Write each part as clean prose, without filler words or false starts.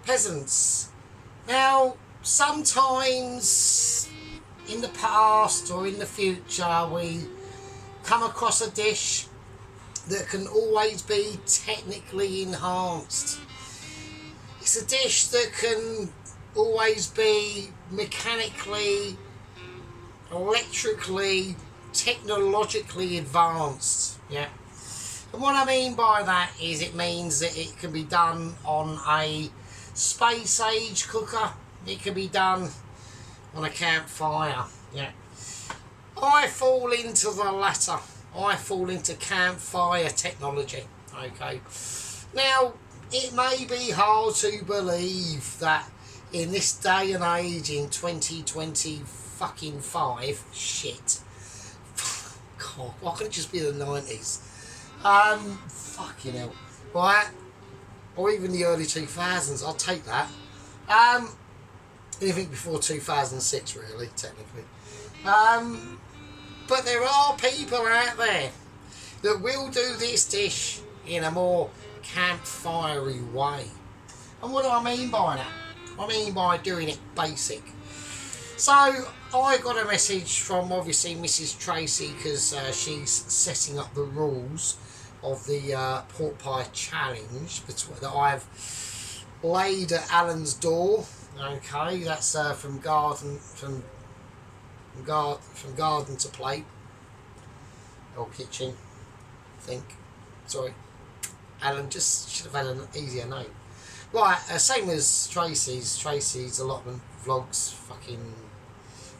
peasants. Now, sometimes in the past or in the future, we come across a dish that can always be technically enhanced. It's a dish that can always be mechanically, electrically, technologically advanced. Yeah. And what I mean by that is it means that it can be done on a space age cooker. It can be done on a campfire. Yeah. I fall into the latter. I fall into campfire technology. Okay. Now, it may be hard to believe that in this day and age, in 2025, shit. God, why couldn't it just be the 90s? Fucking hell. Right? Or even the early 2000s, I'll take that. Anything before 2006, really, technically. But there are people out there that will do this dish in a more campfirey way. And what do I mean by that? I mean by doing it basic. So I got a message from obviously Mrs. Tracy, because she's setting up the rules of the pork pie challenge that I've laid at Alan's door. Okay, that's from garden to plate, or kitchen, I think. Sorry, Alan just should have had an easier name. Right, same as Tracy's allotment vlogs, fucking.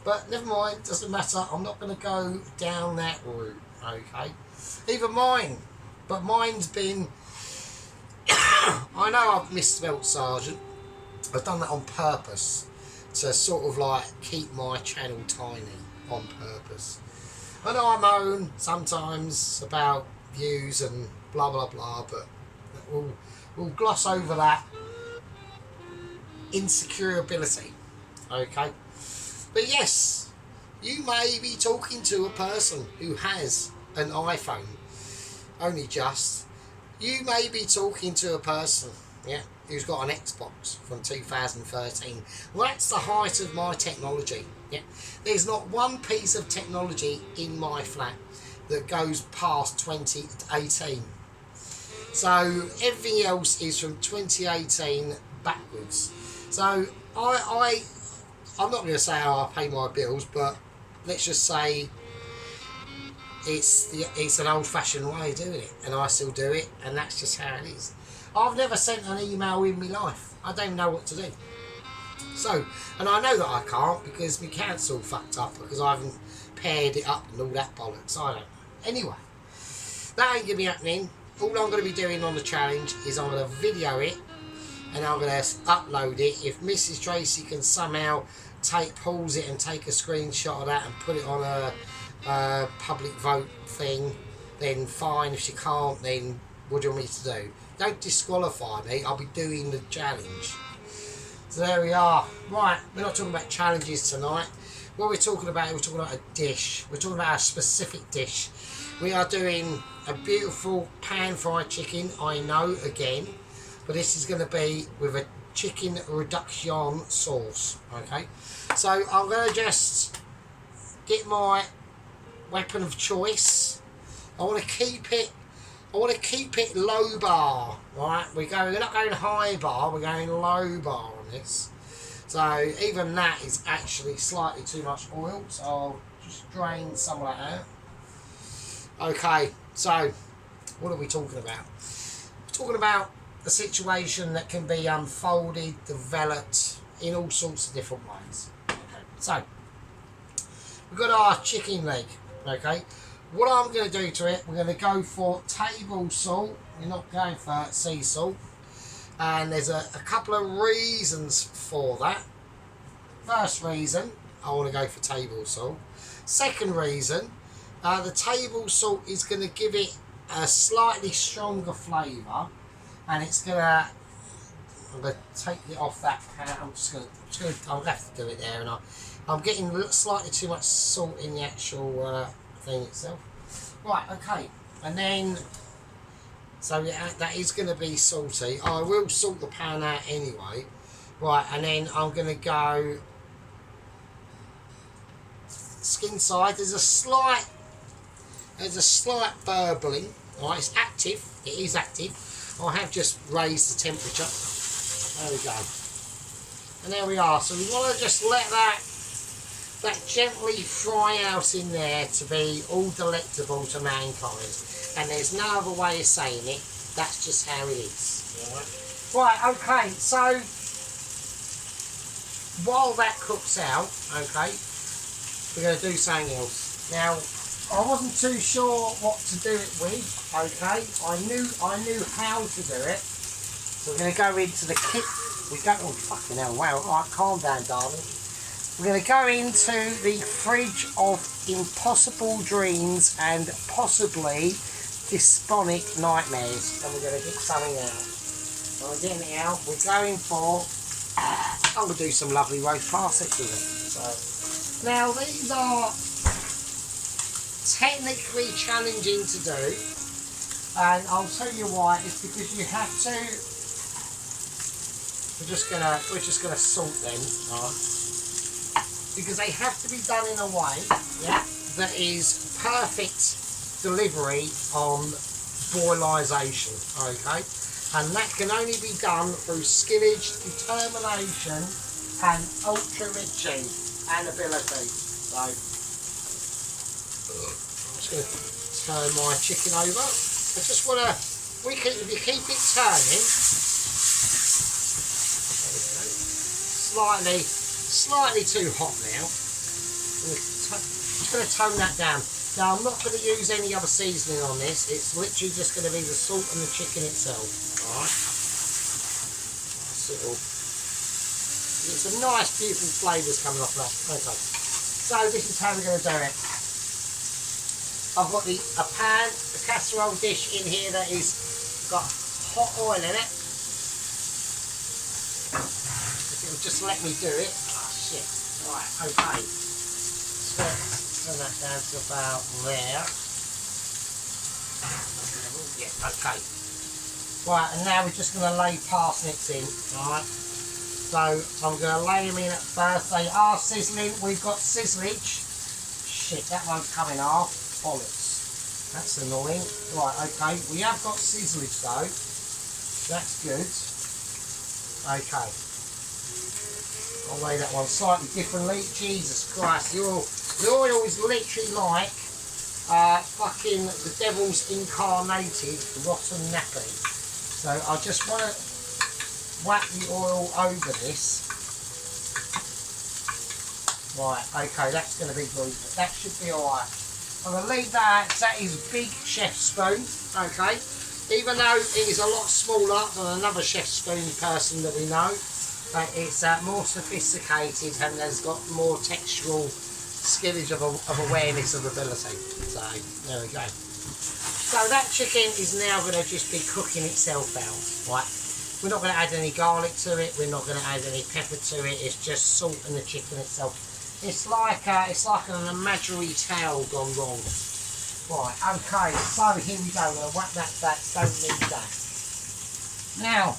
But never mind, doesn't matter. I'm not going to go down that route. Okay, even mine, but mine's been. I know I've misspelt Sergeant. I've done that on purpose to sort of like keep my channel tiny on purpose. I know I moan sometimes about views and blah blah blah, but we'll gloss over that insecure ability. Okay, but yes, you may be talking to a person who has an iPhone. Only just. You may be talking to a person, yeah, who's got an Xbox from 2013. Well, that's the height of my technology. Yeah, there's not one piece of technology in my flat that goes past 2018. So everything else is from 2018 backwards. So I'm not going to say how I pay my bills, but let's just say it's an old-fashioned way of doing it, and I still do it, and that's just how it is. I've never sent an email in my life. I don't know what to do. So, and I know that I can't because my account's all fucked up because I haven't paired it up and all that bollocks. I don't know. Anyway, that ain't going to be happening. All I'm going to be doing on the challenge is I'm going to video it and I'm going to upload it. If Mrs. Tracy can somehow pause it and take a screenshot of that and put it on a public vote thing, then fine. If she can't, then what do you want me to do? Don't disqualify me. I'll be doing the challenge. So there we are. Right, we're not talking about challenges tonight. What we're talking about a dish. We're talking about a specific dish. We are doing a beautiful pan-fried chicken, I know, again. But this is going to be with a chicken reduction sauce. Okay? So I'm going to just get my weapon of choice. I want to keep it low bar, right? We're not going high bar, we're going low bar on this. So even that is actually slightly too much oil, so I'll just drain some of that out. Okay, so what are we talking about? We're talking about a situation that can be unfolded, developed in all sorts of different ways. Okay, so we've got our chicken leg. Okay, what I'm going to do to it, we're going to go for table salt. We're not going for sea salt, and there's a couple of reasons for that. First reason, I want to go for table salt. Second reason, the table salt is going to give it a slightly stronger flavour, and it's going to. I'm going to take it off that pan. I'll have to do it there, and I'm getting slightly too much salt in the actual thing itself. Right, okay, and then so that is going to be salty. I will salt the pan out anyway, Right, and then I'm going to go skin side. There's a slight burbling. Right, it's active. It is active. I have just raised the temperature. There we go. And there we are. So we want to just let that gently fry out in there to be all delectable to mankind. And there's no other way of saying it. That's just how it is. Right, okay, so while that cooks out, okay, we're going to do something else. Now, I wasn't too sure what to do it with, okay. I knew how to do it. So we're going to go into the kit. Oh, fucking hell, wow. Right, calm down, darling. We're going to go into the fridge of impossible dreams and possibly dysphonic nightmares. And we're going to get something out. And we're getting it out. We're going for... I'm going to do some lovely roast parsnips with it. So, now, these are technically challenging to do. And I'll tell you why. It's because you have to... We're just gonna salt them, right? Because they have to be done in a way, yeah, that is perfect delivery on boilisation, okay? And that can only be done through skillage, determination, and ultra reaching and ability. So I'm just going to turn my chicken over. I just want to, if you keep it turning. Slightly too hot now. I'm just going to tone that down. Now I'm not going to use any other seasoning on this. It's literally just going to be the salt and the chicken itself. Alright. It's some nice beautiful flavours coming off that. Okay. So this is how we're going to do it. I've got a pan, a casserole dish in here that is got hot oil in it. Just let me do it. Oh shit. Right, okay. So turn that down to about there. Yeah, okay. Right, and now we're just going to lay parsnips in. Alright. So I'm going to lay them in at first. They are sizzling. We've got sizzlage. Shit, that one's coming off. Bollocks. That's annoying. Right, okay. We have got sizzlage though. That's good. Okay. I'll lay that one slightly differently. Jesus Christ, the oil is literally like fucking the devil's incarnated rotten nappy. So I just want to whack the oil over this. Right, okay, that's going to be good. That should be alright. I'm going to leave that. That is big chef spoon, okay? Even though it is a lot smaller than another chef spoon person that we know. But it's more sophisticated and has got more textural skillage of awareness of ability. So there we go. So that chicken is now going to just be cooking itself out. Right? We're not going to add any garlic to it. We're not going to add any pepper to it. It's just salt and the chicken itself. It's like an imaginary tale gone wrong. Right. Okay. So here we go. We're going to whack that back. Don't need that. Now.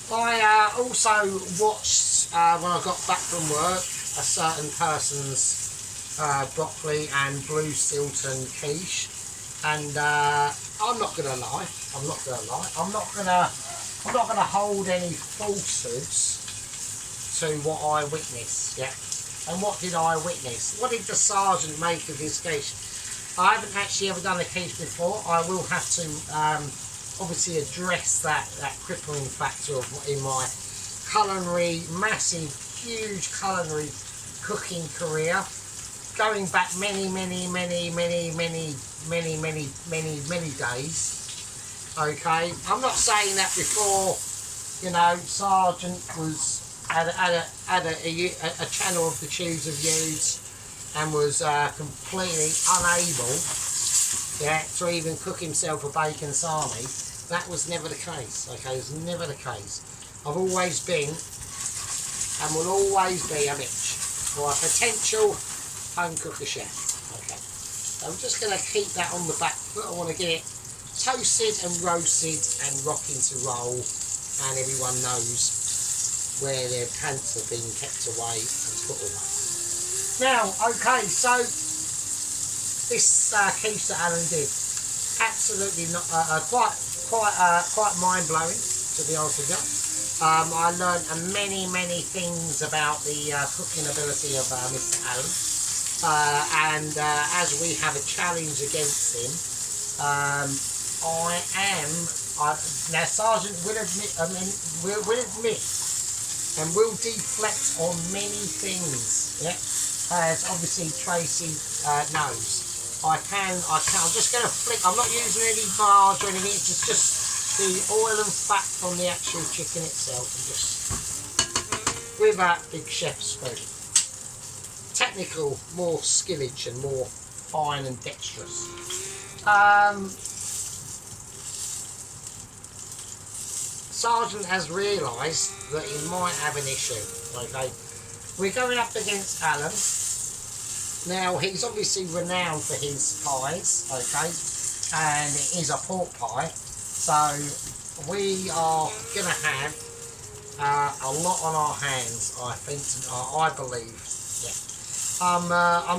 I also watched, when I got back from work, a certain person's broccoli and blue Stilton quiche, and I'm not gonna lie. I'm not gonna hold any falsehoods to what I witnessed. Yeah. And what did I witness? What did the sergeant make of his quiche? I haven't actually ever done a quiche before. I will have to. Obviously address that crippling factor of in my massive, huge culinary cooking career, going back many days. Okay, I'm not saying that before, you know, Sergeant had a channel of the Tubes of Youths and was completely unable, yeah, to even cook himself a bacon sarnie. That was never the case, okay, it was never the case. I've always been, and will always be, a bitch, or a potential home cooker chef, okay. So I'm just going to keep that on the back foot. I want to get it toasted and roasted and rocking to roll and everyone knows where their pants have been kept away and put away. Now, okay, so this quiche that Alan did, absolutely not quite mind blowing, to be honest with you. I learned many things about the cooking ability of Mr. Allen, and as we have a challenge against him, now Sergeant will admit and will deflect on many things, yeah, as obviously Tracy knows. I'm just going to flick, I'm not using any bars or anything, it's just the oil and fat from the actual chicken itself, and just with that big chef spoon. Technical, more skillage and more fine and dexterous. Sergeant has realised that he might have an issue. Okay, we're going up against Alan. Now he's obviously renowned for his pies, okay, and it is a pork pie, so we are going to have a lot on our hands, I think, I believe. Yeah. I'm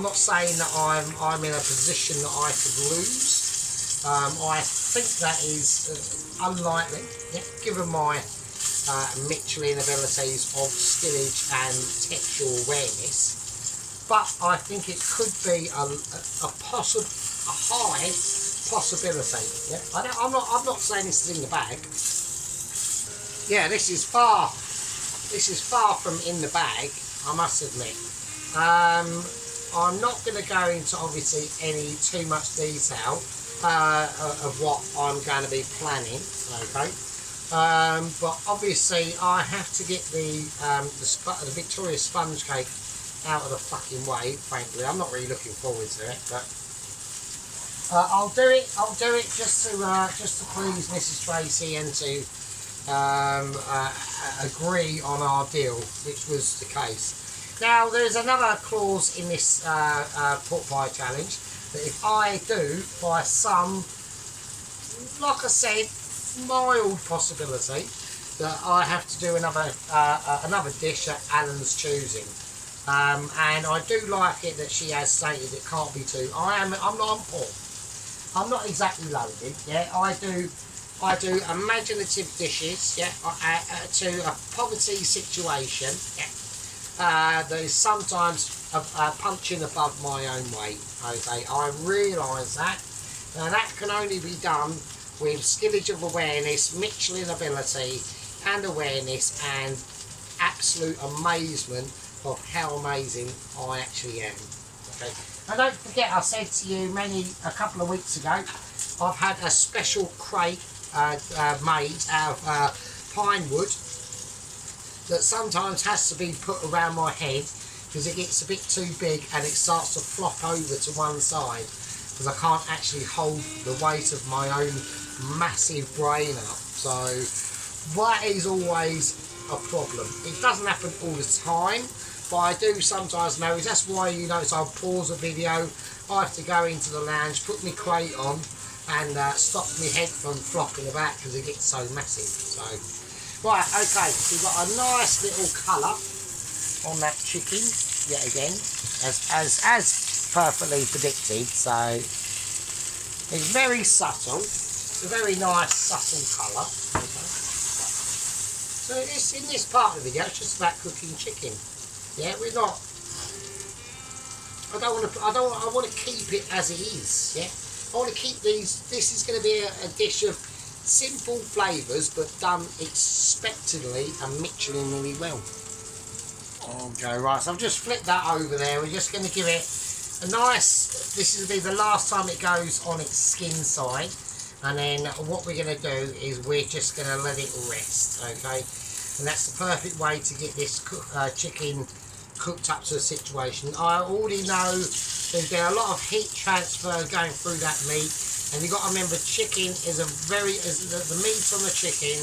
not saying that I'm in a position that I could lose. I think that is unlikely, yeah, given my Michelin abilities of skillage and textual awareness. But I think it could be a high possibility. Yeah, I'm not saying this is in the bag. Yeah, this is far from in the bag, I must admit. I'm not going to go into obviously any too much detail of what I'm going to be planning. Okay. But obviously I have to get the Victoria sponge cake out of the fucking way, frankly. I'm not really looking forward to it, but I'll do it just to please Mrs. Tracy and to agree on our deal, which was the case. Now there's another clause in this pork pie challenge, that if I do, by some, like I said, mild possibility, that I have to do another dish at Alan's choosing. And I do like it that she has stated it can't be too. I'm poor. I'm not exactly loaded. Yeah, I do imaginative dishes. Yeah, to a poverty situation. Yeah, that is sometimes punching above my own weight. Okay, I realise that. Now that can only be done with skillage of awareness, Michelin ability, and awareness, and absolute amazement of how amazing I actually am. Okay, and don't forget, I said to you a couple of weeks ago, I've had a special crate made out of pine wood that sometimes has to be put around my head because it gets a bit too big and it starts to flop over to one side because I can't actually hold the weight of my own massive brain up. So that is always a problem. It doesn't happen all the time, but I do sometimes notice. That's why you notice I'll pause a video, I have to go into the lounge, put my crate on and stop my head from flopping about because it gets so massive. So right, okay, so we've got a nice little colour on that chicken yet again, as perfectly predicted. So it's very subtle. It's a very nice subtle colour. Okay. So it's, in this part of the video, it's just about cooking chicken. Yeah, we're not. I want to keep it as it is. Yeah, I want to keep these. This is going to be a dish of simple flavours, but done expectedly and Michelinly well. Okay, right. So I've just flipped that over there. We're just going to give it a nice. This will be the last time it goes on its skin side, and then what we're going to do is we're just going to let it rest. Okay, and that's the perfect way to get this chicken cooked up to the situation. I already know there's been a lot of heat transfer going through that meat, and you've got to remember chicken is the meat on the chicken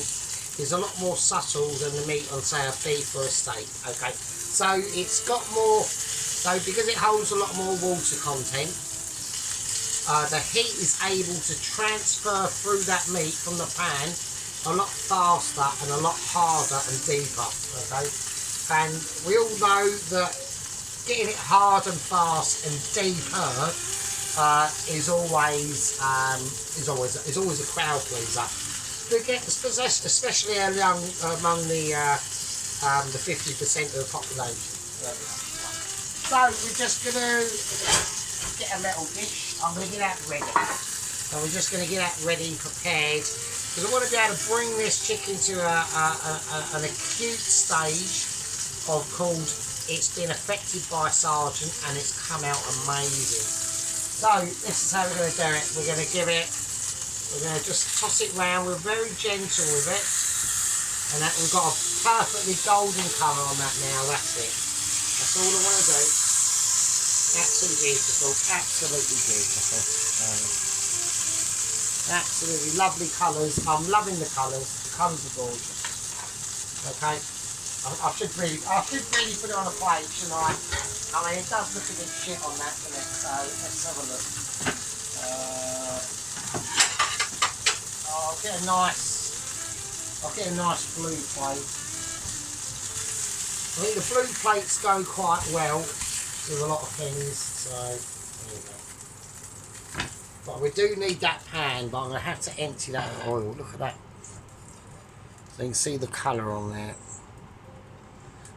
is a lot more subtle than the meat on, say, a beef or a steak. Okay, so it's got more, so because it holds a lot more water content, the heat is able to transfer through that meat from the pan a lot faster and a lot harder and deeper. Okay, and we all know that getting it hard and fast and deeper is always a crowd pleaser. Especially among the 50% of the population. So we're just going to get a metal dish. I'm going to get that ready. So we're just going to get that ready, prepared, because I want to be able to bring this chicken to an acute stage of called it's been affected by Sargent and it's come out amazing. So this is how we're going to do it. We're going to give it. We're going to just toss it round. We're very gentle with it, and that we've got a perfectly golden colour on that now. That's it. That's all I want to do. Absolutely beautiful. Absolutely beautiful. Absolutely lovely colours. I'm loving the colours. The colours are gorgeous. Okay. I should really put it on a plate, shouldn't I? I mean, it does look a bit shit on that, doesn't it? So let's have a look. I'll get a nice blue plate. I think the blue plates go quite well with a lot of things, so there you go. But we do need that pan, but I'm going to have to empty that oil. Look at that. So you can see the colour on there.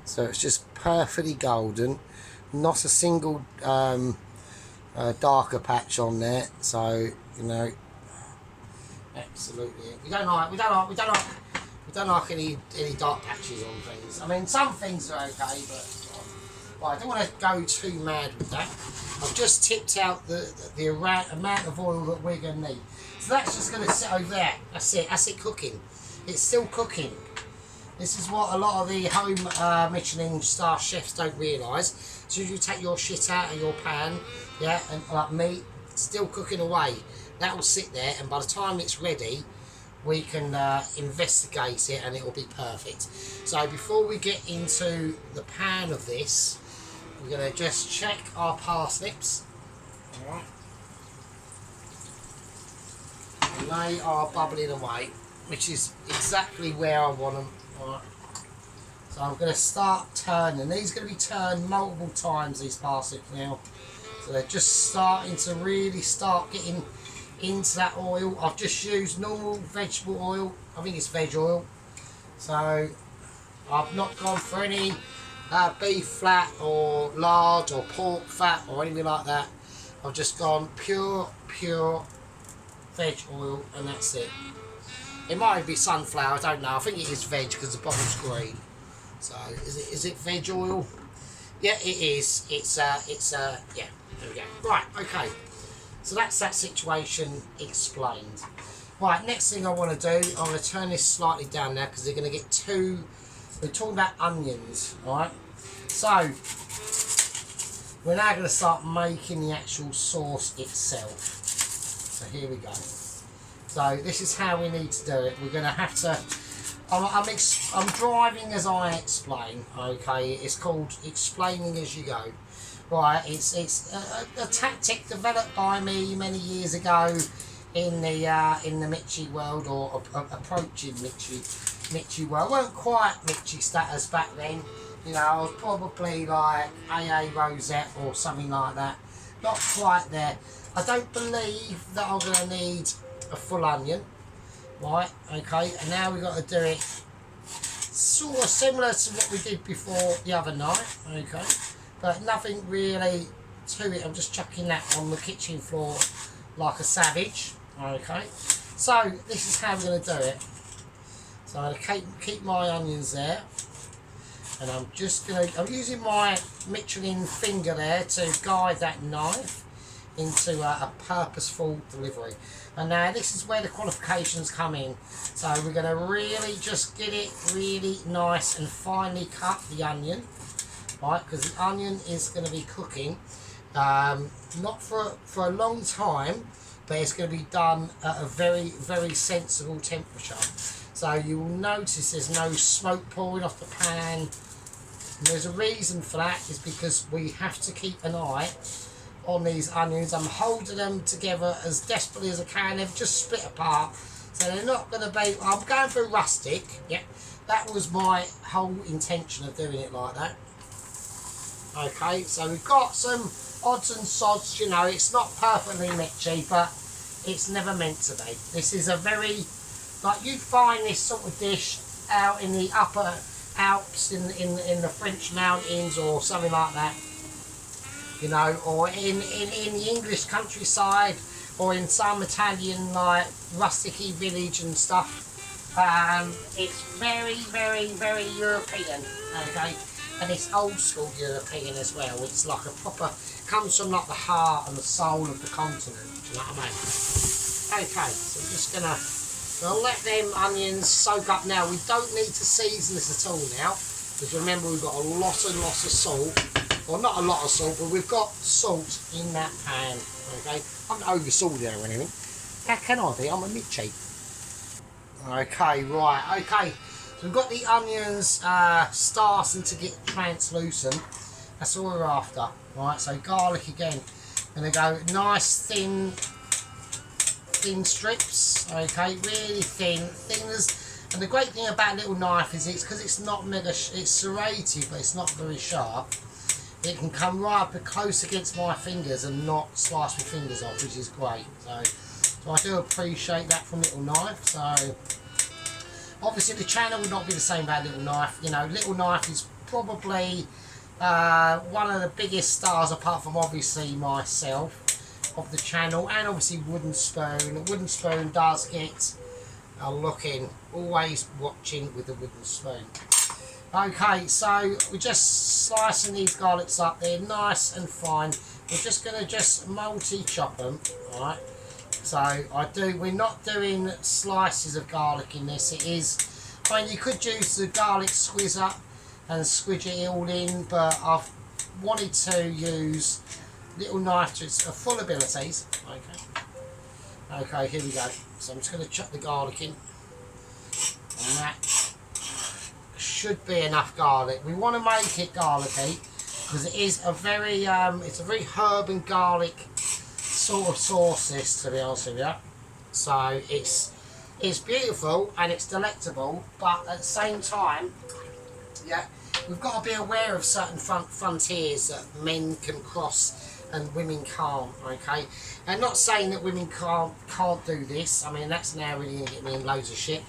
So it's just perfectly golden, not a single darker patch on there. So you know, absolutely. We don't like any dark patches on things. I mean, some things are okay, but I don't want to go too mad with that. I've just tipped out the amount of oil that we're going to need. So that's just going to sit over there. That's it. That's it cooking. It's still cooking. This is what a lot of the home Michelin star chefs don't realise. As soon as you take your shit out of your pan, yeah, and like meat, it's still cooking away. That will sit there, and by the time it's ready, we can investigate it, and it will be perfect. So before we get into the pan of this, we're going to just check our parsnips. All right. And they are bubbling away, which is exactly where I want them. Alright, so I'm going to start turning. These are going to be turned multiple times, these parsnips now. So they're just starting to really start getting into that oil. I've just used normal vegetable oil. I think it's veg oil. So I've not gone for any beef fat or lard or pork fat or anything like that. I've just gone pure veg oil, and that's it. It might be sunflower, I don't know. I think it is veg because the bottle's green. So is it veg oil? Yeah, it is. It's yeah. There we go. Right, okay. So that's that situation explained. Right, next thing I want to do, I'm going to turn this slightly down now because they're going to get too. We're talking about onions, alright? So we're now going to start making the actual sauce itself. So here we go. So this is how we need to do it. We're going to have to. I'm driving as I explain. Okay, it's called explaining as you go. Right, it's a tactic developed by me many years ago in the Mitchie world, or approaching Mitchie world. I wasn't quite Mitchie status back then. You know, I was probably like AA Rosette or something like that. Not quite there. I don't believe that I'm going to need a full onion, right? Okay, and now we've got to do it sort of similar to what we did before the other night, okay, but nothing really to it. I'm just chucking that on the kitchen floor like a savage, okay. So this is how we're going to do it. So I'm going to keep my onions there, and I'm using my Michelin finger there to guide that knife into a purposeful delivery. And now this is where the qualifications come in. So we're going to really just get it really nice and finely cut, the onion, right? Because the onion is going to be cooking, not for a long time, but it's going to be done at a very, very sensible temperature. So you will notice there's no smoke pouring off the pan. And there's a reason for that, is because we have to keep an eye on these onions. I'm holding them together as desperately as I can. They've just split apart, So they're not going to be, I'm going for rustic, yeah. That was my whole intention of doing it like that. Okay, so we've got some odds and sods, you know, it's not perfectly mitchy, but it's never meant to be. This is a very, like, you find this sort of dish out in the upper Alps, in the French mountains or something like that, you know, or in the English countryside, or in some Italian, like, rusticy village and stuff. It's very, very, very European, okay, and it's old school European as well. It's like a proper, comes from like the heart and the soul of the continent, do you know what I mean? Okay, so I'm just gonna, we'll let them onions soak up now. We don't need to season this at all now, because remember we've got a lot and lots of salt, or not a lot of salt, but we've got salt in that pan, okay? I'm not over salted or anything. How can I be? I'm a mitchy. Okay, right, okay. So we've got the onions starting to get translucent. That's all we're after. Right, so garlic again. Gonna go nice thin strips. Okay, really thin as. And the great thing about a little knife is it's because it's not mega, it's serrated, but it's not very sharp. It can come right up close against my fingers and not slice my fingers off, which is great. So I do appreciate that from Little Knife. So obviously the channel would not be the same without Little Knife. You know, Little Knife is probably one of the biggest stars, apart from obviously myself, of the channel, and obviously Wooden Spoon. Wooden Spoon does get a look in, always watching with the Wooden Spoon. Okay, so we're just slicing these garlics up. They're nice and fine. We're just going to just multi-chop them, alright? So we're not doing slices of garlic in this. It is, I mean, you could use the garlic squeezer and squidge it all in, but I've wanted to use Little Knife to its full abilities. Okay. Okay, here we go. So I'm just going to chop the garlic in. And that should be enough garlic. We want to make it garlicky because it is a very it's a very herb and garlic sort of sauce, this, to be honest with you. So it's beautiful and it's delectable, but at the same time, yeah, we've got to be aware of certain frontiers that men can cross and women can't. Okay, and not saying that women can't do this. I mean, that's now really going to get me in loads of shit.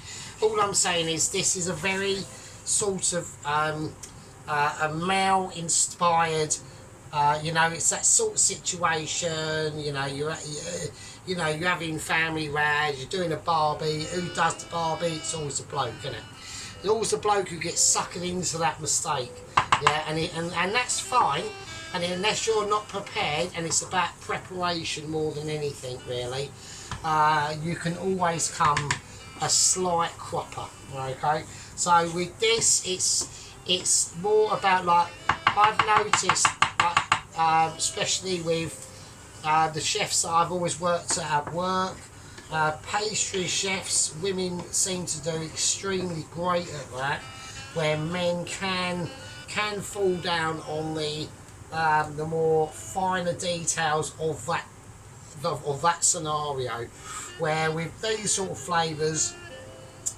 All I'm saying is this is a very sort of a male inspired, you know, it's that sort of situation. You know, you're having family rounds, you're doing a barbie. Who does the barbie? It's always the bloke, isn't it? It's always the bloke who gets sucked into that mistake. Yeah, and that's fine. And unless you're not prepared, and it's about preparation more than anything really, you can always come a slight cropper. Okay, so with this, it's more about, like, I've noticed, like, especially with the chefs that I've always worked at work, pastry chefs, women seem to do extremely great at that, where men can fall down on the more finer details of that scenario, where with these sort of flavours,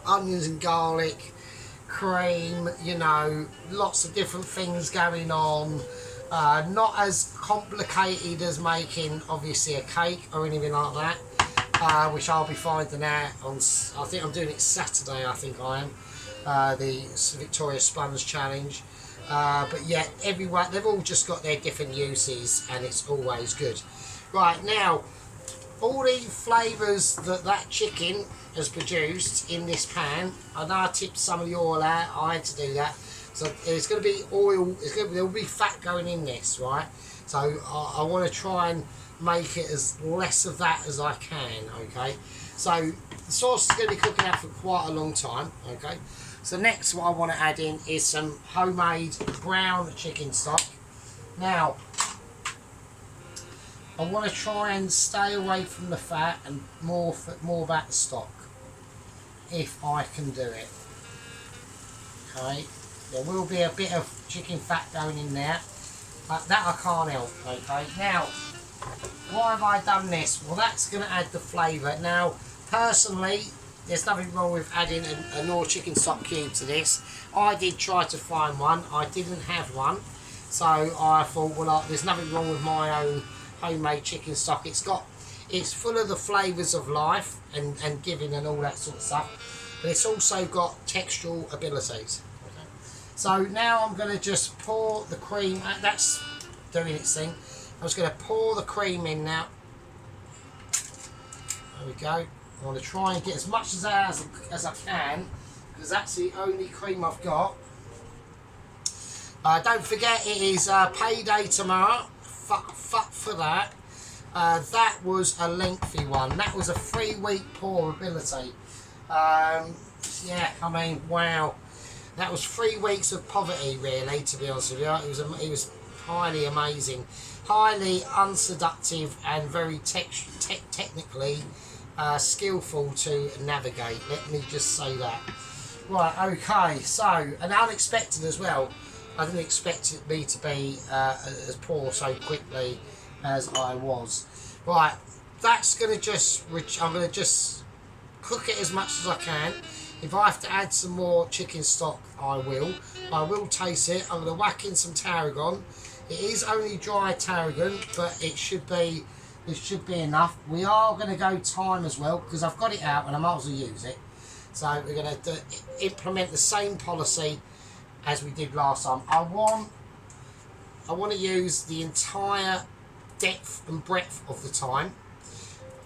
onions and garlic, cream, you know, lots of different things going on, not as complicated as making obviously a cake or anything like that, which I'll be finding out on, I think I'm doing it Saturday, I think I am, the Victoria Sponge Challenge. But yeah, everyone, they've all just got their different uses, and it's always good. Right, now, all the flavours that chicken has produced in this pan, I know I tipped some of the oil out, I had to do that. So there's going to be oil, there will be fat going in this, right? So I want to try and make it as less of that as I can, okay? So the sauce is going to be cooking out for quite a long time, okay? So next, what I want to add in is some homemade brown chicken stock. Now, I want to try and stay away from the fat and more about the stock, if I can do it. Okay, there will be a bit of chicken fat going in there, but that I can't help. Okay, now, why have I done this? Well, that's going to add the flavour. Now, personally, There's nothing wrong with adding a Knorr chicken stock cube to this. I did try to find one. I didn't have one. So I thought, well, there's nothing wrong with my own homemade chicken stock. It's full of the flavours of life and giving and all that sort of stuff. But it's also got textural abilities. Okay. So now I'm going to just pour the cream. That's doing its thing. I'm just going to pour the cream in now. There we go. I want to try and get as much as I can, because that's the only cream I've got. Don't forget, it is payday tomorrow. Fuck for that. That was a lengthy one. That was a 3-week pour ability. Yeah, I mean, wow. That was 3 weeks of poverty, really, to be honest with you. It was highly amazing, highly unseductive, and very technically skillful to navigate. Let me just say that. Right, okay, so, and unexpected as well. I didn't expect me to be as poor so quickly as I was. Right, that's going to just, I'm going to just cook it as much as I can. If I have to add some more chicken stock, I will. I will taste it. I'm going to whack in some tarragon. It is only dry tarragon, but it should be enough. We are going to go thyme as well, because I've got it out and I might as well use it. So we're going to implement the same policy as we did last time. I want to use the entire depth and breadth of the thyme,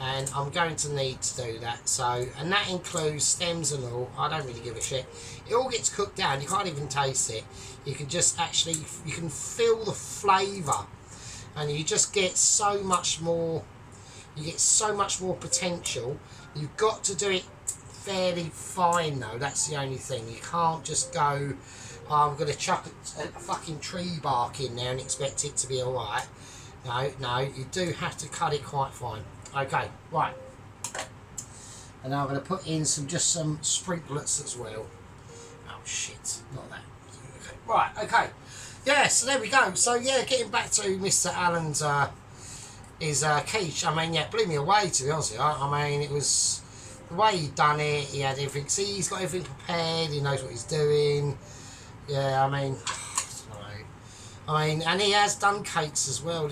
and I'm going to need to do that. So, and that includes stems and all. I don't really give a shit. It all gets cooked down. You can't even taste it. You can just actually, you can feel the flavour, and you just get so much more. You get so much more potential. You've got to do it fairly fine though. That's the only thing. You can't just go, oh, I'm going to chuck a fucking tree bark in there and expect it to be alright. No, you do have to cut it quite fine. Okay, right. And now I'm going to put in just some sprinklets as well. Oh shit, not that. Okay. Right, okay. Yeah, so there we go. So yeah, getting back to Mr. Allen's quiche. I mean, yeah, blew me away, to be honest with you. I mean, it was the way he'd done it. He had everything. See, he's got everything prepared. He knows what he's doing. Yeah, I mean, and he has done cakes as well.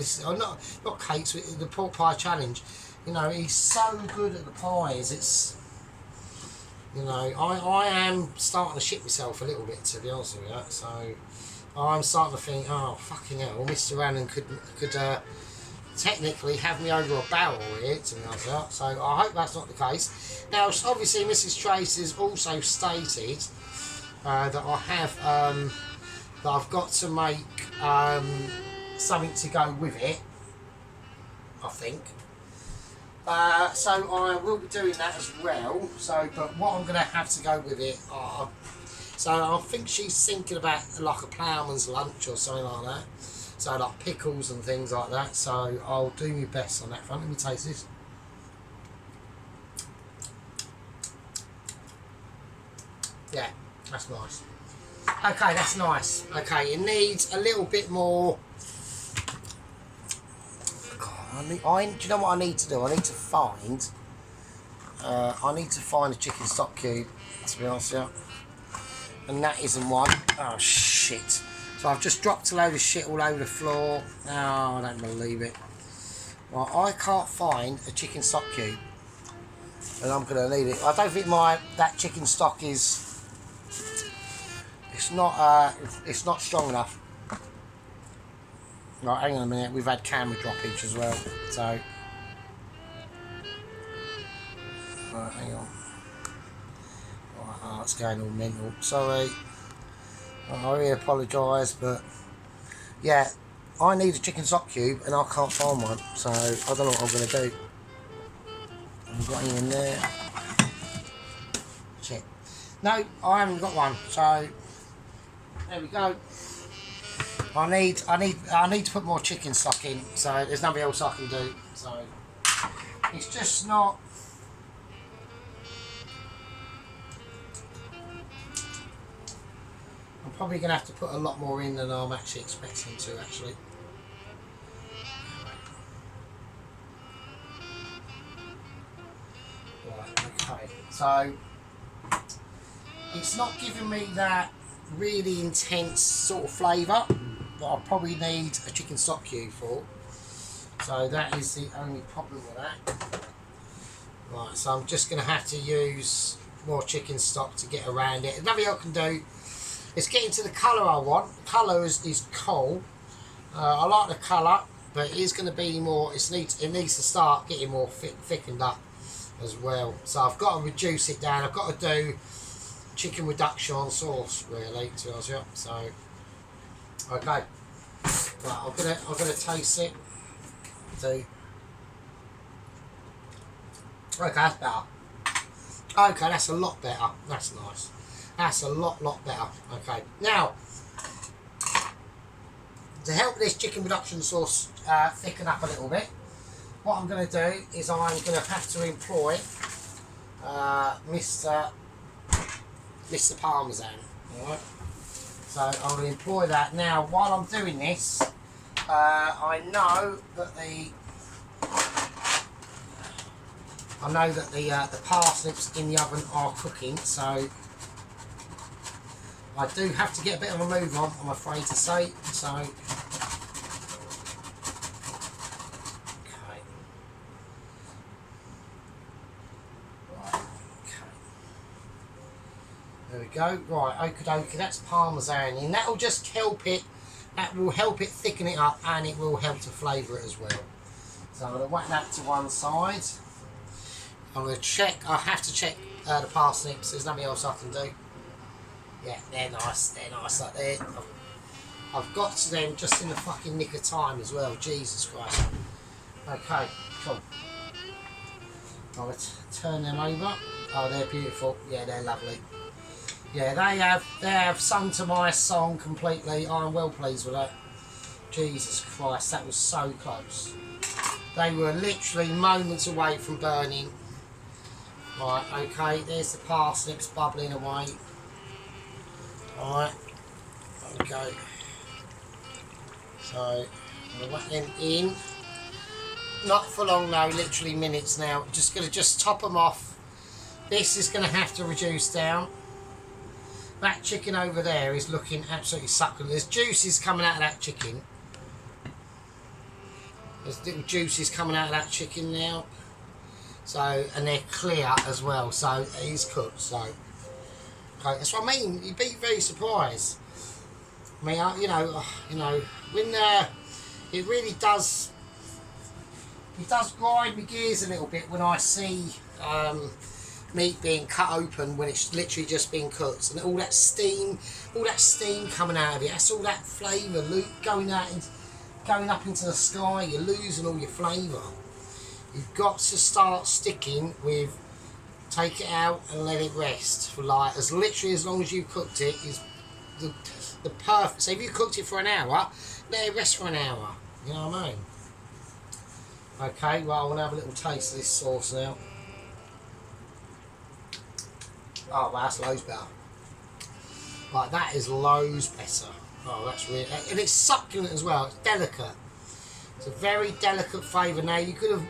Not cakes, but the pork pie challenge. You know, he's so good at the pies. It's, you know, I am starting to shit myself a little bit, to be honest with you. So I'm starting to think, oh fucking hell, Mr. Allen could technically have me over a barrel here, to be honest with you. So I hope that's not the case. Now, obviously, Mrs. Trace has also stated that I have that I've got to make something to go with it, I think. So I will be doing that as well. So, but what I'm going to have to go with it are, so I think she's thinking about like a ploughman's lunch or something like that. So like pickles and things like that. So I'll do my best on that front. Let me taste this. Yeah, that's nice. Okay, that's nice. Okay, it needs a little bit more. God, do you know what I need to do? I need to find. I need to find a chicken stock cube, to be honest with you. And that isn't one. Oh shit! So I've just dropped a load of shit all over the floor. Oh, I don't believe it. Well, I can't find a chicken stock cube, and I'm gonna need it. I don't think that chicken stock is. It's not strong enough. Right, hang on a minute. We've had camera droppage as well, so. Right, hang on. Right, oh, it's going all mental. Sorry. I really apologise, but yeah, I need a chicken stock cube and I can't find one, so I don't know what I'm going to do. I've got any in there. Shit. No, I haven't got one, so there we go. I need to put more chicken stock in, so there's nothing else I can do. So it's just not. I'm probably going to have to put a lot more in than I'm actually expecting to, actually. Right, Okay, so it's not giving me that really intense sort of flavour that I probably need a chicken stock cube for. So that is the only problem with that. Right, so I'm just going to have to use more chicken stock to get around it. Nothing I can do is get into the colour I want. The colour is cool. I like the colour, but it is going to be more. It needs to start getting more thickened up as well. So I've got to reduce it down. I've got to do chicken reduction on sauce, really, to be honest with you. So okay, right, I'm gonna taste it. See. Okay, that's better. Okay, that's a lot better. That's nice. That's a lot better. Okay, now to help this chicken reduction sauce thicken up a little bit, what I'm going to do is I'm going to have to employ Mr. Parmesan. Alright, so I'm going to employ that. Now, while I'm doing this, I know that the parsnips in the oven are cooking, so I do have to get a bit of a move on, I'm afraid to say. So, okay. Right, okay. There we go. Right, okie dokie, that's parmesan in. That will just help it. That will help it thicken it up, and it will help to flavour it as well. So I'm going to whack that to one side. I'm going to check. I have to check the parsnips. There's nothing else I can do. Yeah, they're nice. They're nice like that. I've got to them just in the fucking nick of time as well. Jesus Christ. Okay, cool. I'm going to turn them over. Oh, they're beautiful. Yeah, they're lovely. Yeah, they have sung to my song completely. I'm well pleased with that. Jesus Christ, that was so close. They were literally moments away from burning. Right, okay, there's the parsnips bubbling away. Alright, okay. So, I'm going to whack them in. Not for long though, literally minutes now. Just going to top them off. This is going to have to reduce down. That chicken over there is looking absolutely succulent. There's juices coming out of that chicken. There's little juices coming out of that chicken now. So, and they're clear as well, so it is cooked. So, okay, that's what I mean. You'd be very surprised. I mean, you know, when it really does, it does grind my gears a little bit when I see meat being cut open when it's literally just been cooked, and all that steam coming out of it. That's all that flavour going up into the sky. You're losing all your flavour. You've got to start sticking with, take it out and let it rest for like literally as long as you've cooked it is the perfect. So if you cooked it for an hour, let it rest for an hour. You know what I mean? Okay, well, I'm gonna have a little taste of this sauce now. Oh, well, that's loads better. Like, that is loads better. Oh, that's really, and it's succulent as well. It's delicate. It's a very delicate flavour. Now, you could have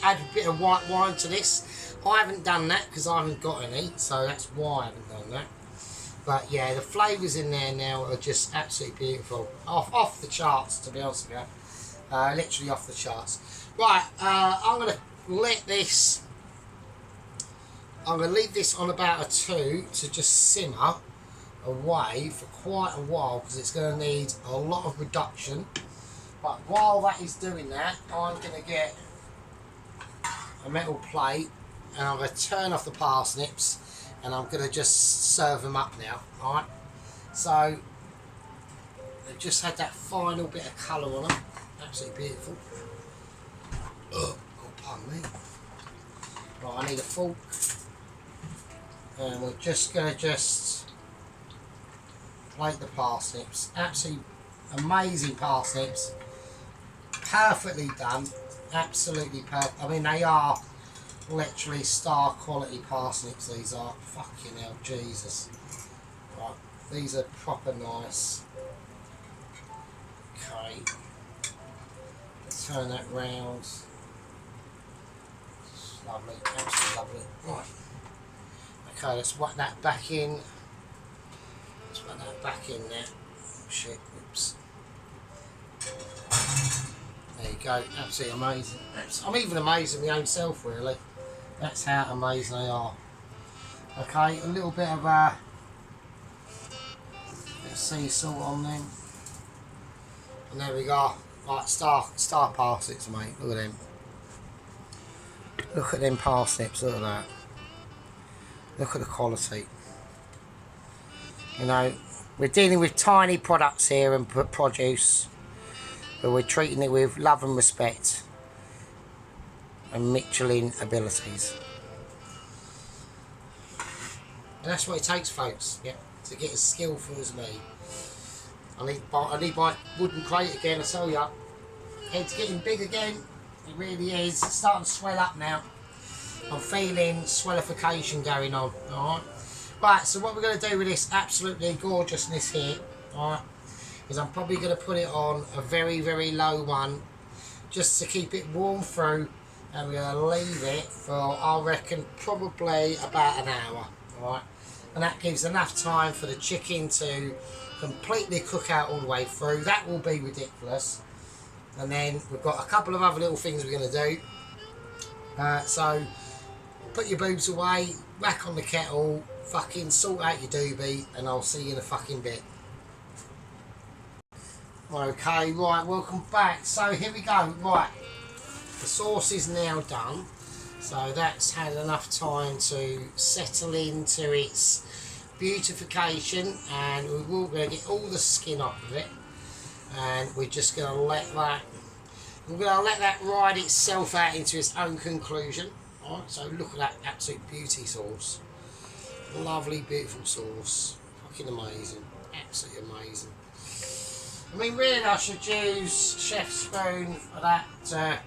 added a bit of white wine to this. I haven't done that because I haven't got any, so that's why I haven't done that. But yeah, the flavours in there now are just absolutely beautiful. Off the charts, to be honest with you. Literally off the charts. Right, I'm going to let this. I'm going to leave this on about a 2 to just simmer away for quite a while because it's going to need a lot of reduction. But while that is doing that, I'm going to get a metal plate and I'm going to turn off the parsnips and I'm going to just serve them up now. Alright, so they've just had that final bit of colour on them. Absolutely beautiful. Oh, pardon me. Right, I need a fork. And we're just going to plate the parsnips. Absolutely amazing parsnips. Perfectly done. Absolutely perfect. I mean, they are literally star quality parsnips. These are. Fucking hell, Jesus. Right, these are proper nice. Okay. Turn that round. Lovely. Absolutely lovely. Right. Okay, let's whack that back in. Let's whack that back in there. Oh, shit, oops. There you go, absolutely amazing. I'm even amazed at my own self, really. That's how amazing they are. Okay, a little bit of sea salt on them. And there we go. Like star parsnips, mate. Look at them. Look at them parsnips, look at that. Look at the quality. You know, we're dealing with tiny products here and produce, but we're treating it with love and respect and Michelin abilities. And that's what it takes, folks, yeah, to get as skillful as me. I need my wooden crate again, I tell ya. Head's getting big again, it really is. It's starting to swell up now. I'm feeling swellification going on, alright? Right, so what we're going to do with this absolutely gorgeousness here, alright, is I'm probably going to put it on a very, very low one, just to keep it warm through, and we're going to leave it for, I reckon, probably about an hour, alright? And that gives enough time for the chicken to completely cook out all the way through. That will be ridiculous. And then we've got a couple of other little things we're going to do. So put your boobs away, whack on the kettle, fucking sort out your doobie, and I'll see you in a fucking bit. Okay, right, welcome back. So here we go. Right, the sauce is now done. So that's had enough time to settle into its beautification, and we're going to get all the skin off of it, and we're just going to let that ride itself out into its own conclusion. Alright, so look at that absolute beauty sauce. Lovely, beautiful sauce. Fucking amazing. Absolutely amazing. I mean, really, I should use chef's spoon for that to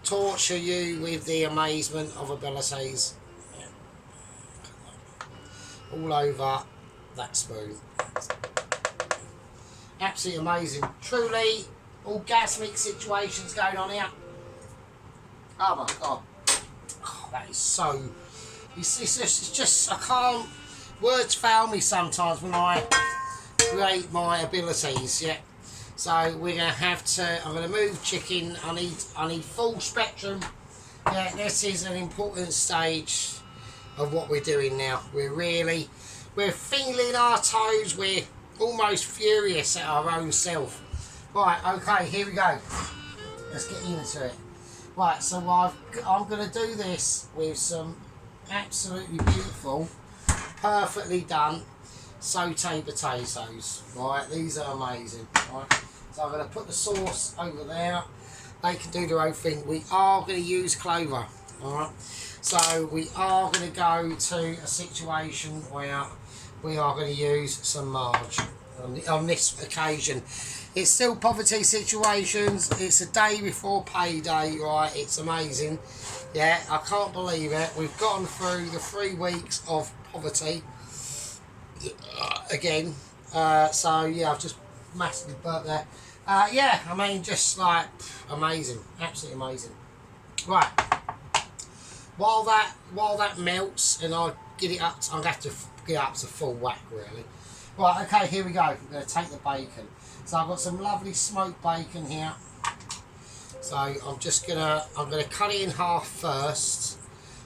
torture you with the amazement of abilities. Yeah. All over that spoon. Absolutely amazing. Truly orgasmic situations going on here. Oh my god. Oh, that is so... It's just, I can't... Words fail me sometimes when I create my abilities, yeah. So we're going to have to... I'm going to move chicken. I need full spectrum. Yeah, this is an important stage of what we're doing now. We're feeling our toes. We're almost furious at our own self. Right, okay, here we go. Let's get into it. Right, so I'm going to do this with some absolutely beautiful, perfectly done sauté potatoes. Right, these are amazing. Right, so I'm going to put the sauce over there. They can do their own thing. We are going to use clover. Alright, so we are going to go to a situation where we are going to use some marge on this occasion. It's still poverty situations. It's a day before payday, right? It's amazing. Yeah, I can't believe it. We've gotten through the 3 weeks of poverty again. So yeah, I've just massively burnt there. Yeah, I mean, just like amazing, absolutely amazing. Right, while that melts and I get it up, I'm gonna have to get up to full whack really. Right, okay, here we go. I'm gonna take the bacon. So I've got some lovely smoked bacon here. So I'm gonna cut it in half first.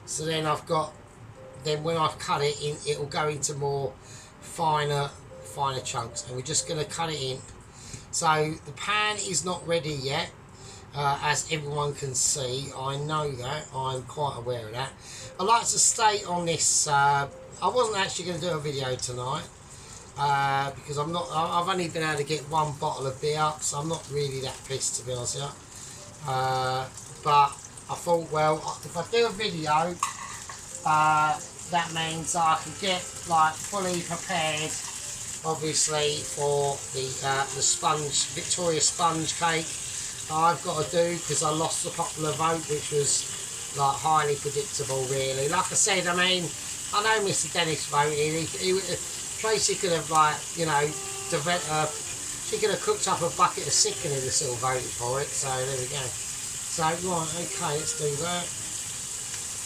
So then when I've cut it in, it'll go into more finer chunks, and we're just gonna cut it in. So the pan is not ready yet, as everyone can see. I know that. I'm quite aware of that. I'd like to state on this. I wasn't actually going to do a video tonight. Because I've only been able to get 1 bottle of beer, so I'm not really that pissed, to be honest with you. But I thought, well, if I do a video, that means I can get like fully prepared, obviously, for the Victoria sponge cake I've got to do, because I lost the popular vote, which was like highly predictable, really. Like I said, I mean, I know Mr. Dennis voted. Tracy could have, like, you know, she could have cooked up a bucket of sick and he'd have still voted for it. So there we go. So right, okay, let's do that.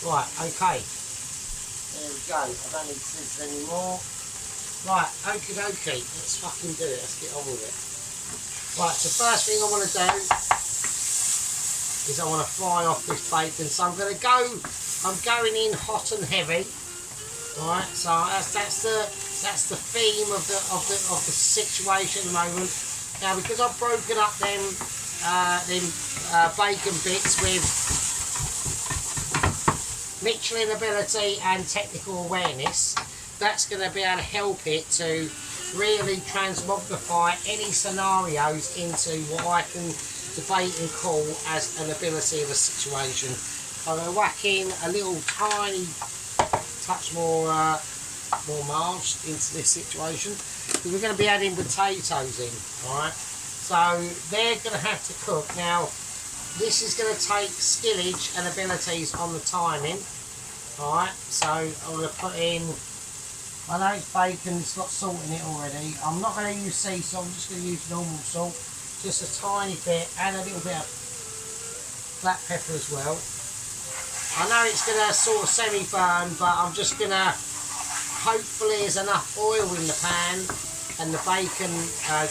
Right, okay. There we go. I don't need scissors anymore. Right, okie dokie. Let's fucking do it. Let's get on with it. Right, so first thing I want to do is I want to fry off this bacon. So I'm going in hot and heavy. Right, so that's the theme of the situation at the moment. Now, because I've broken up them bacon bits with Michelin ability and technical awareness, that's going to be able to help it to really transmogrify any scenarios into what I can debate and call as an ability of a situation. I'm going to whack in a little tiny touch more marge into this situation, because we're going to be adding potatoes in. Alright, so they're going to have to cook. Now, this is going to take skillage and abilities on the timing. Alright, so I'm going to put in, I know it's bacon, it's got salt in it already. I'm not going to use sea salt, I'm just going to use normal salt, just a tiny bit, and a little bit of black pepper as well. I know it's going to sort of semi-burn, but I'm just going to, hopefully there's enough oil in the pan and the bacon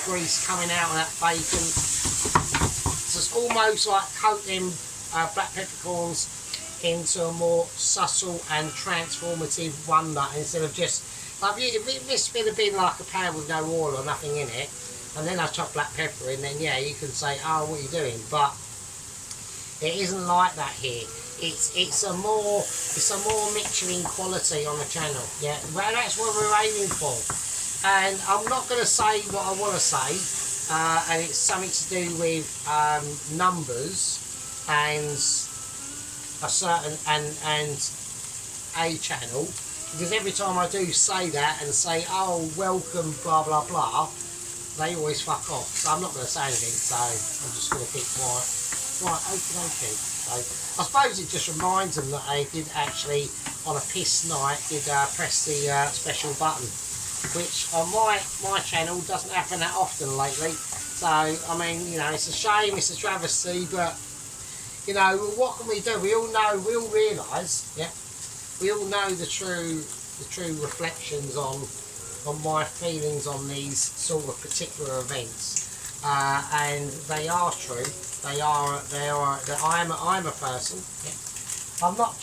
grease coming out of that bacon. So it's almost like coating black peppercorns into a more subtle and transformative wonder, instead of just, like, if this would have been like a pan with no oil or nothing in it, and then I chop black pepper in, then yeah, you can say, oh, what are you doing? But it isn't like that here. It's a more Michelin quality on the channel. Yeah, well, that's what we're aiming for. And I'm not going to say what I want to say, and it's something to do with numbers and a certain and a channel, because every time I do say that and say, oh, welcome, blah blah blah, they always fuck off. So I'm not going to say anything. So I'm just going to keep quiet. Right, okay. So I suppose it just reminds them that I did actually, on a piss night, press the special button, which on my channel doesn't happen that often lately. So I mean, you know, it's a shame, it's a travesty, but you know, what can we do? We all know, we all realise, yeah, we all know the true reflections on my feelings on these sort of particular events, and they are true. They are. I'm a person. Yeah. I'm not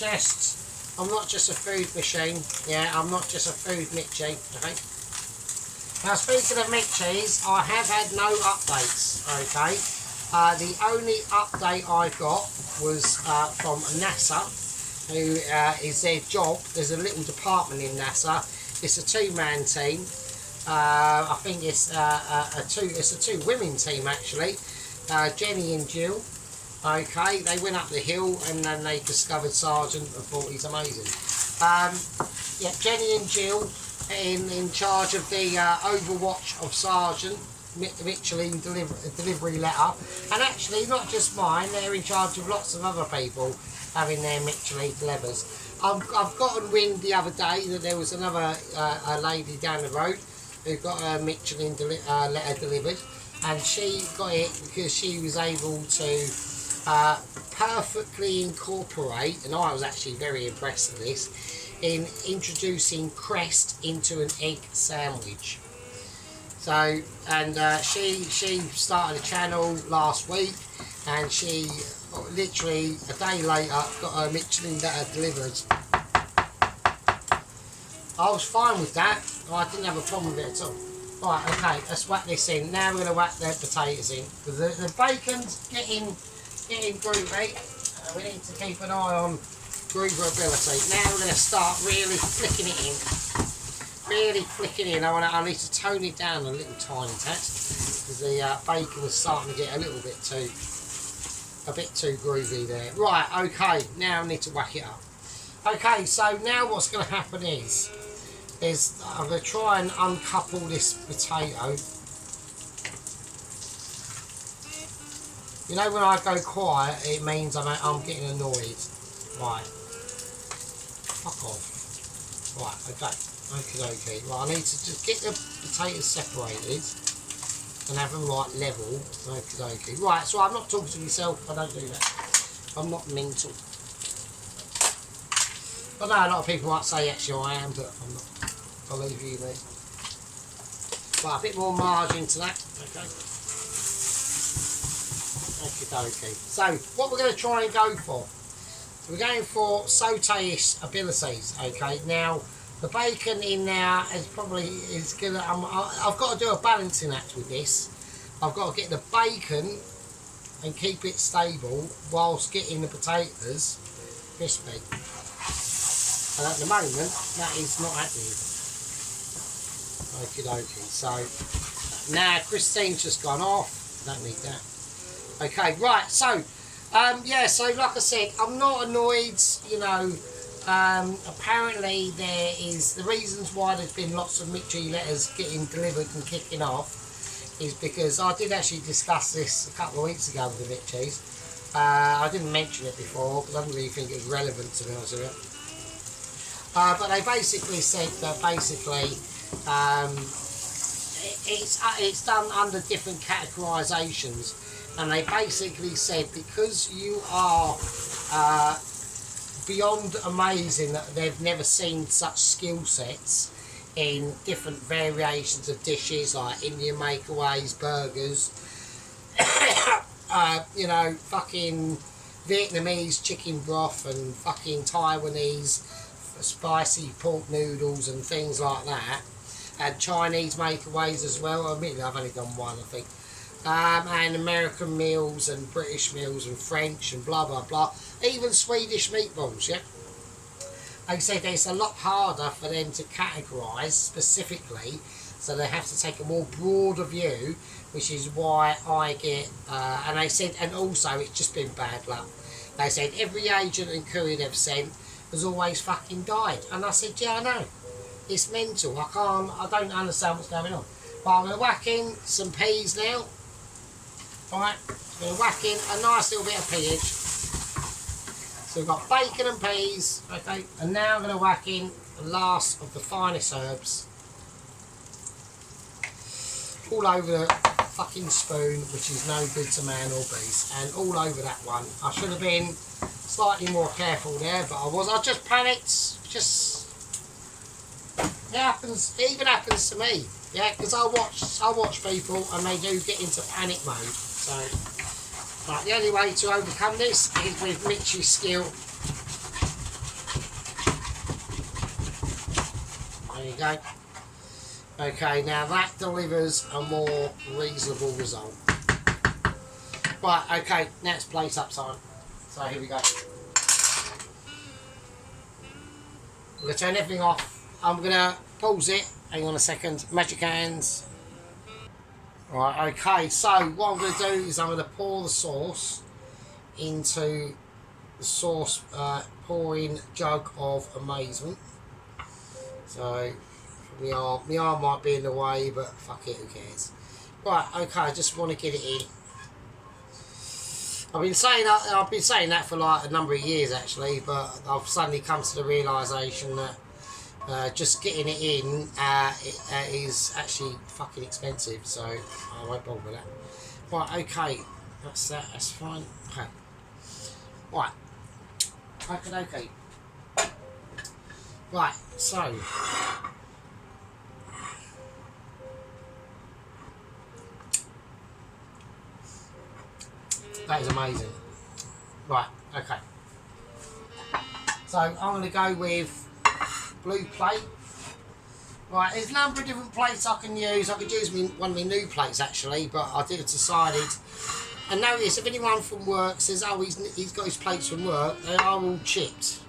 just a food machine. Yeah, I'm not just a food Mitchie. Okay. Now, speaking of Mitchies, I have had no updates. Okay. The only update I got was from NASA, who is their job. There's a little department in NASA. It's a two-man team. I think it's a two women team actually. Jenny and Jill. Okay, they went up the hill and then they discovered Sargent and thought he's amazing. Yeah, Jenny and Jill in charge of the Overwatch of Sargent, Michelin delivery letter, and actually not just mine, they're in charge of lots of other people having their Michelin delivers. I've gotten wind the other day that there was another a lady down the road who got a Michelin letter delivered, and she got it because she was able to perfectly incorporate, and I was actually very impressed with this, in introducing crest into an egg sandwich. So, and she started a channel last week, and she literally a day later got her Michelin letter delivered. I was fine with that. I didn't have a problem with it at all. Right, okay, let's whack this in. Now we're going to whack the potatoes in. Because the bacon's getting groovy. We need to keep an eye on grooverability. Now we're going to start really flicking it in. Really flicking in. I need to tone it down a little tiny tad, because the bacon was starting to get a bit too groovy there. Right, okay, now I need to whack it up. Okay, so now what's going to happen is I'm going to try and uncouple this potato. You know, when I go quiet, it means I'm getting annoyed. Right. Fuck off. Right, okay. Okay. Right, I need to just get the potatoes separated and have them like level. Okay. Right, so I'm not talking to myself. I don't do that. I'm not mental. I know a lot of people might say actually I am, but I'm not. I'll leave you mate. Right, a bit more margin to that. Okay. Okay. So what we're going to try and go for. We're going for saute-ish abilities. Okay. Now the bacon in there is gonna. I've got to do a balancing act with this. I've got to get the bacon and keep it stable whilst getting the potatoes crispy. And at the moment, that is not happening. Okie dokie. So now Christine's just gone off. Don't need that. Okay, right. So yeah. So like I said, I'm not annoyed. You know. Apparently there is the reasons why there's been lots of Mitchie letters getting delivered and kicking off is because I did actually discuss this a couple of weeks ago with the Mitchies. I didn't mention it before because I didn't really think it was relevant to be honest with you. But they basically said that it's done under different categorisations, and they basically said because you are beyond amazing that they've never seen such skill sets in different variations of dishes like Indian makeaways, burgers, you know, fucking Vietnamese chicken broth and fucking Taiwanese spicy pork noodles and things like that, and Chinese makeaways as well. I mean, I've only done one, I think. And American meals and British meals and French and blah blah blah, even Swedish meatballs. Yeah, they said it's a lot harder for them to categorise specifically, so they have to take a more broader view, which is why I get. And they said, and also it's just been bad luck. They said every agent and courier they've sent has always fucking died, and I said, yeah, I know, it's mental. I don't understand what's going on. But I'm gonna whack in some peas now. Alright, I'm going to whack in a nice little bit of peas. So we've got bacon and peas, okay, and now I'm going to whack in the last of the finest herbs. All over the fucking spoon, which is no good to man or beast, and all over that one. I should have been slightly more careful there, but I just panicked. It even happens to me, yeah, because I watch people and they do get into panic mode. So, right, the only way to overcome this is with Mitchie's skill. There you go. Okay, now that delivers a more reasonable result. Right, okay, now it's plate up time. So here we go. I'm going to turn everything off. I'm going to pause it. Hang on a second. Magic hands. Right, okay, so what I'm going to do is I'm going to pour the sauce into the sauce pouring jug of amazement. So, my arm might be in the way, but fuck it, who cares. Right, okay, I just want to get it in. I've been saying that for like a number of years actually, but I've suddenly come to the realisation that just getting it in is actually fucking expensive, so I won't bother with that. Right, okay, that's fine. Okay. Right. Okay. Right, so that is amazing. Right, okay. So I'm going to go with blue plate. Right, there's a number of different plates I can use. I could use one of my new plates actually, but I did decided. And notice if anyone from work says, oh, he's got his plates from work, they are all chipped.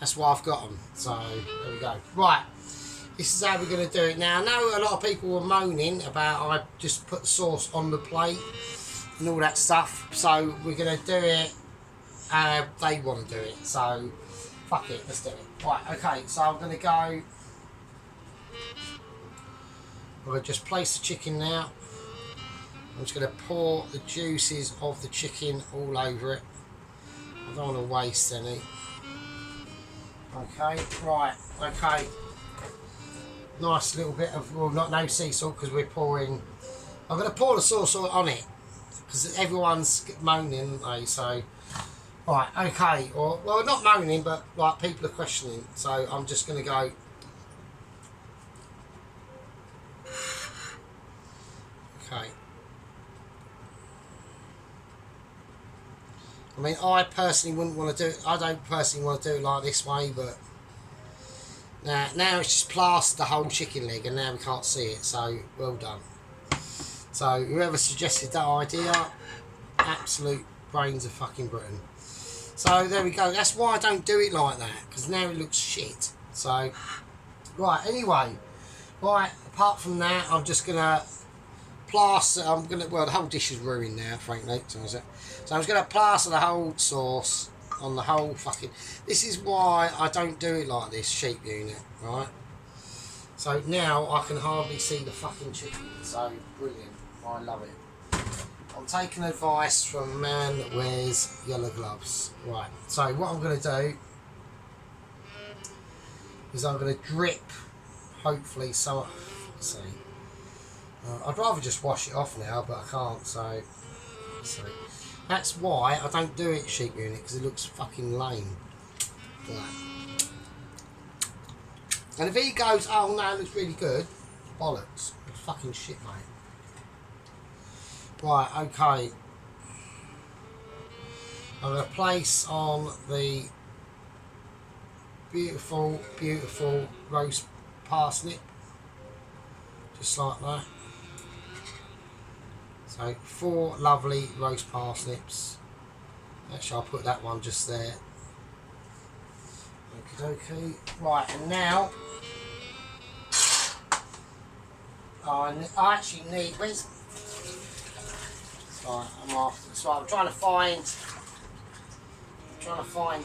That's why I've got them. So there we go. Right, this is how we're going to do it. Now I know a lot of people were moaning about I just put the sauce on the plate and all that stuff. So we're going to do it how they want to do it. So fuck it, let's do it. Right, okay, so I'm going to go. I'm going to just place the chicken now. I'm just going to pour the juices of the chicken all over it. I don't want to waste any. Okay, right, okay. Nice little bit of, well, no sea salt because we're pouring. I'm going to pour the sauce on it because everyone's moaning, so Right, okay, or well, not moaning, but like people are questioning. So I'm just going to go. Okay. I mean, I personally wouldn't want to do it. I don't personally want to do it like this way, but now it's just plastered the whole chicken leg, and now we can't see it. So well done. So whoever suggested that idea, absolute brains of fucking Britain. So there we go. That's why I don't do it like that, because now it looks shit. So right, anyway, right. Apart from that, I'm just gonna plaster. Well, the whole dish is ruined now, frankly. So I'm just gonna plaster the whole sauce on the whole fucking. This is why I don't do it like this sheep unit, right? So now I can hardly see the fucking chicken. So brilliant. I love it. I'm taking advice from a man that wears yellow gloves. Right, so what I'm going to do is I'm going to drip, hopefully, some. Let's see. I'd rather just wash it off now, but I can't, so. Let's see. That's why I don't do it sheep unit, because it looks fucking lame. Right. And if he goes, oh no, it looks really good, bollocks. It's fucking shit, mate. Right, okay. I'm going to place on the beautiful, beautiful roast parsnip. Just like that. So 4 lovely roast parsnips. Actually, I'll put that one just there. Okay. Right, and now I actually need. Where's? Right, I'm off. So I'm trying to find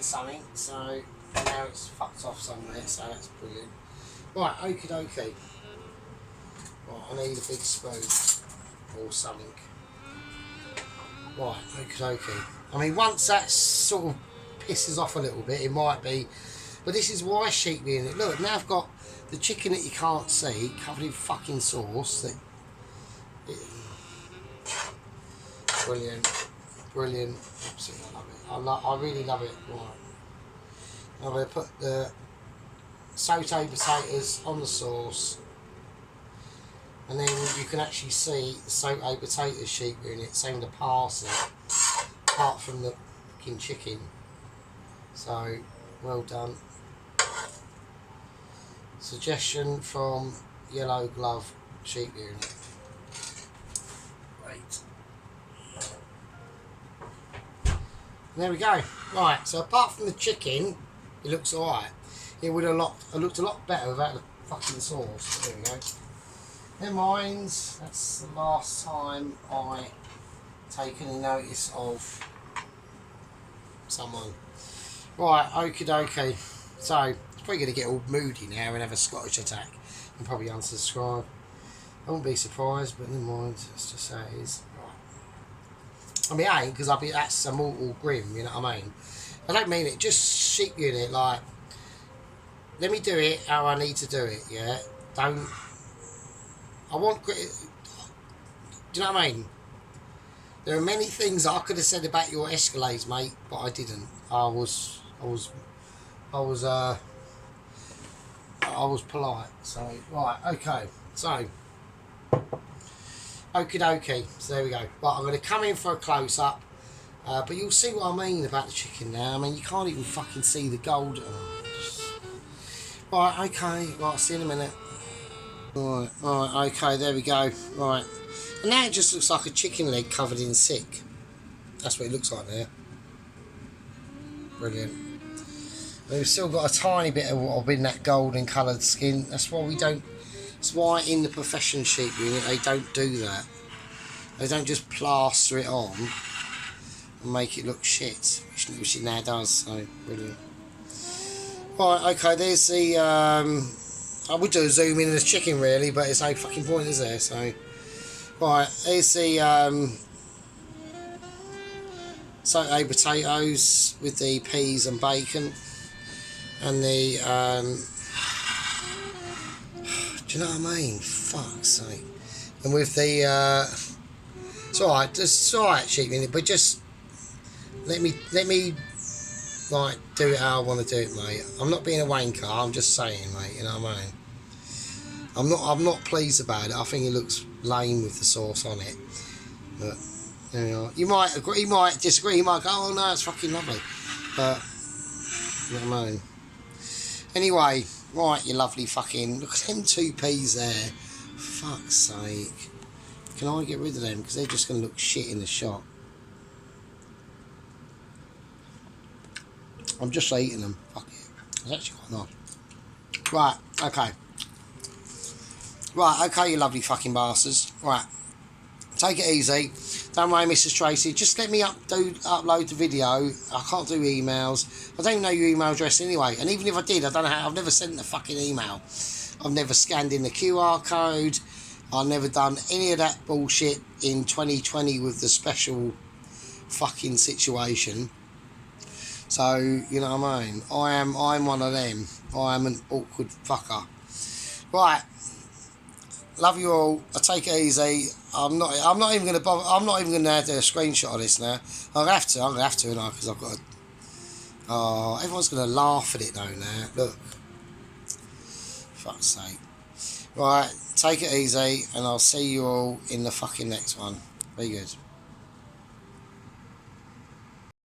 something. So now it's fucked off somewhere. So that's brilliant. Right, okie dokie. Right, I need a big spoon or something. Right, okie dokie. I mean, once that sort of pisses off a little bit, it might be. But this is why sheep in it. Look, now I've got the chicken that you can't see covered in fucking sauce. Brilliant, brilliant. Absolutely love it. I really love it. Right. I'm going to put the sauteed potatoes on the sauce, and then you can actually see the sauteed potato sheep in it. Same with the parsley, apart from the fucking chicken. So well done. Suggestion from Yellow Glove sheep unit. Great. There we go. Right, so apart from the chicken, it looks alright. It would have looked a lot better without the fucking sauce. There we go. Never mind, that's the last time I take any notice of someone. Right, okie dokie. So, it's probably going to get all moody now and have a Scottish attack and probably unsubscribe. I wouldn't be surprised, but never mind, that's just how it is. I mean, I ain't, because that's a mortal grim, you know what I mean? I don't mean it, just sheep unit, like, let me do it how I need to do it, yeah? I want, do you know what I mean? There are many things I could have said about your Escalades, mate, but I didn't. I was polite, so, right, okay, so. Okie dokie, so there we go. Right, I'm going to come in for a close-up, but you'll see what I mean about the chicken now. I mean, you can't even fucking see the gold. Right, okay, right, see you in a minute. Right, okay, there we go. Right, and now it just looks like a chicken leg covered in sick. That's what it looks like there. Brilliant. We've still got a tiny bit of in that golden coloured skin. That's why we don't. That's why in the profession sheep unit they don't do that. They don't just plaster it on and make it look shit, which it now does. So brilliant. Right, okay. There's the. I would do a zoom in of the chicken really, but it's no fucking point, is there? So right, there's the sauteed potatoes with the peas and bacon, and the. Do you know what I mean? Fuck's sake. And with the, it's alright, sheep in it, but just let me like do it how I want to do it, mate. I'm not being a wanker. I'm just saying, mate. You know what I mean? I'm not pleased about it. I think it looks lame with the sauce on it. But you know, you might agree, you might disagree. You might go, "Oh no, it's fucking lovely," but you know what I mean? Anyway, right, you lovely fucking look at them 2Ps there. Fuck's sake. Can I get rid of them? Because they're just going to look shit in the shot. I'm just eating them. Fuck it. It's actually quite nice. Right, okay. Right, okay, you lovely fucking bastards. Right. Take it easy. Don't worry, Mrs. Tracy. Just let me upload the video. I can't do emails. I don't even know your email address anyway. And even if I did, I don't know how. I've never sent the fucking email. I've never scanned in the QR code. I've never done any of that bullshit in 2020 with the special fucking situation. So, you know what I mean? I'm one of them. I am an awkward fucker. Right. Love you all. I take it easy. I'm not even gonna bother. I'm not even gonna do a screenshot of this now. I'm gonna have to, you know, because I've got. Oh, everyone's gonna laugh at it though now. Look. Fuck's sake. Right, take it easy, and I'll see you all in the fucking next one. Be good.